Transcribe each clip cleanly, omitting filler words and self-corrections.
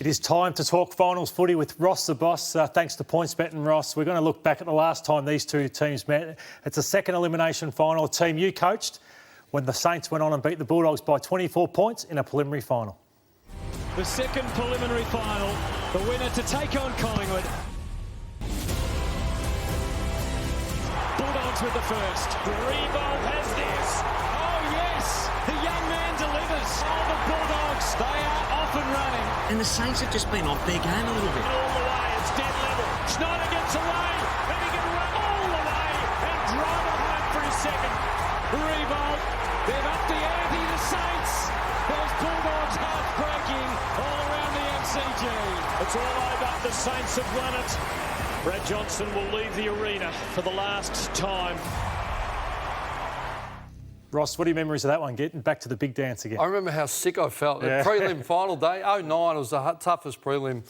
It is time to talk finals footy with Ross the Boss. Thanks to PointsBet and Ross. We're going to look back at the last time these two teams met. It's a second elimination final, a team you coached when the Saints went on and beat the Bulldogs by 24 points in a preliminary final. The second preliminary final, the winner to take on Collingwood. Bulldogs with the first. Rebold has this. Oh yes, the young man delivers. Oh, the Bulldogs, they are off and running. And the Saints have just been off their game a little bit. All the way, it's dead level. Schneider gets away, and he can run all the way and drive it home for his second. Rebold, they've upped the ante, the Saints. Those Bulldogs heartbreaking all around the MCG. It's all over, the Saints have won it. Brad Johnson will leave the arena for the last time. Ross, what are your memories of that one, getting back to the big dance again? I remember how sick I felt. The prelim final day, 09 was the toughest prelim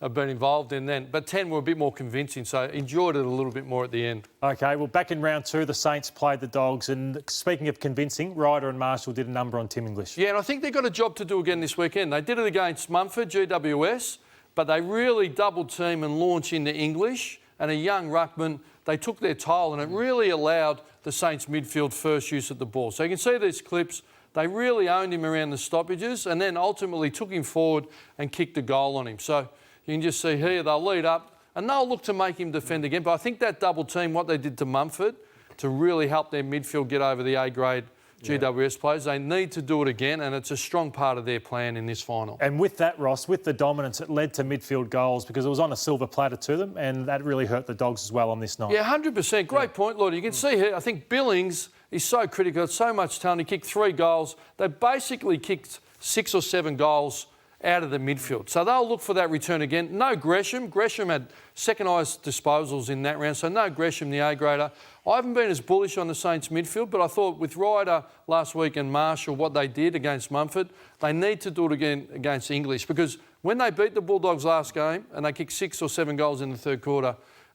I've been involved in then. But 10 were a bit more convincing, so enjoyed it a little bit more at the end. OK, well, back in round two, the Saints played the Dogs. And speaking of convincing, Ryder and Marshall did a number on Tim English. Yeah, and I think they've got a job to do again this weekend. They did it against Mumford, GWS, but they really double-team and launch into English. And a young ruckman, they took their toll, and it really allowed the Saints midfield first use of the ball. So you can see these clips. They really owned him around the stoppages and then ultimately took him forward and kicked a goal on him. So you can just see here, they'll lead up and they'll look to make him defend again. But I think that double team, what they did to Mumford, to really help their midfield get over the A-grade GWS players, they need to do it again, and it's a strong part of their plan in this final. And with that, Ross, with the dominance, it led to midfield goals because it was on a silver platter to them, and that really hurt the Dogs as well on this night. Yeah, 100%. Great point, Lloyd. You can see here, I think Billings is so critical. It's so much talent. He kicked 3 goals. They basically kicked 6 or 7 goals out of the midfield. So they'll look for that return again. No Gresham. Gresham had second highest disposals in that round, so no Gresham, the A-grader. I haven't been as bullish on the Saints midfield, but I thought with Ryder last week and Marshall, what they did against Mumford, they need to do it again against English, because when they beat the Bulldogs last game and they kicked 6 or 7 goals in the third quarter,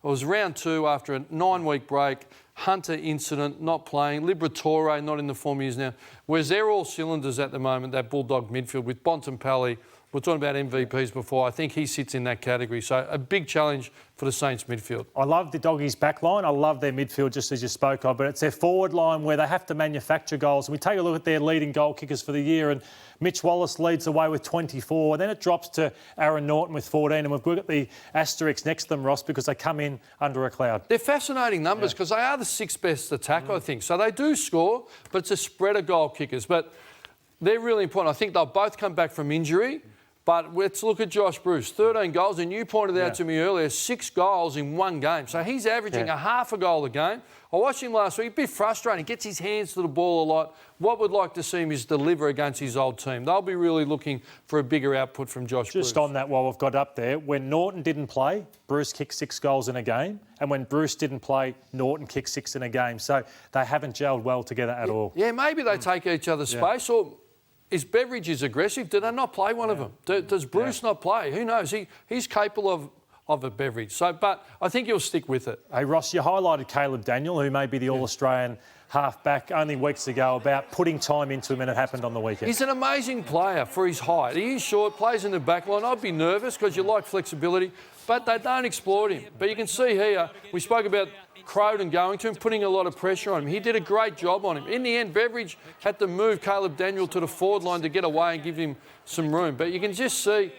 it was round 2 after a 9-week break. Hunter incident, not playing. Liberatore, not in the form he is now. Whereas they're all cylinders at the moment, that Bulldog midfield, with Bontempelli. We're talking about MVPs before. I think he sits in that category. So a big challenge for the Saints midfield. I love the Doggies back line. I love their midfield, just as you spoke of, but it's their forward line where they have to manufacture goals. And we take a look at their leading goal kickers for the year, and Mitch Wallace leads the way with 24. Then it drops to Aaron Norton with 14, and we've got the asterisk next to them, Ross, because they come in under a cloud. They're fascinating numbers because they are the 6th best attack, I think. So they do score, but it's a spread of goal kickers. But they're really important. I think they'll both come back from injury. But let's look at Josh Bruce, 13 goals, and you pointed out to me earlier, 6 goals in 1 game. So he's averaging a half a goal a game. I watched him last week, a bit frustrating, gets his hands to the ball a lot. What we'd like to see him is deliver against his old team. They'll be really looking for a bigger output from Josh Bruce. Just on that, while we've got up there, when Norton didn't play, Bruce kicked 6 goals in a game, and when Bruce didn't play, Norton kicked 6 in a game. So they haven't gelled well together at all. Yeah, maybe they take each other's space, or... Is Beveridge aggressive? Do they not play one of them? Does Bruce not play? Who knows? He's capable of a Beveridge. So, but I think he'll stick with it. Hey, Ross, you highlighted Caleb Daniel, who may be the All-Australian half-back only weeks ago, about putting time into him, and it happened on the weekend. He's an amazing player for his height. He is short, plays in the back line. I'd be nervous because you like flexibility, but they don't exploit him. But you can see here, we spoke about Crowden going to him, putting a lot of pressure on him. He did a great job on him. In the end, Beveridge had to move Caleb Daniel to the forward line to get away and give him some room. But you can just see,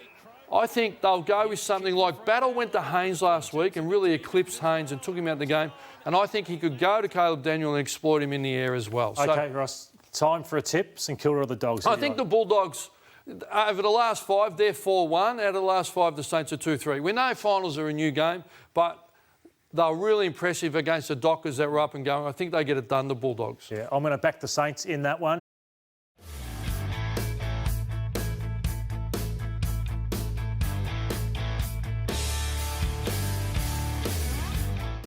I think they'll go with something like Battle went to Haynes last week and really eclipsed Haynes and took him out of the game. And I think he could go to Caleb Daniel and exploit him in the air as well. OK, Ross, time for a tip. St Kilda or the Dogs? I think the Bulldogs, over the last 5, they're 4-1. Out of the last 5, the Saints are 2-3. We know finals are a new game, but they were really impressive against the Dockers that were up and going. I think they get it done, the Bulldogs. Yeah, I'm going to back the Saints in that one.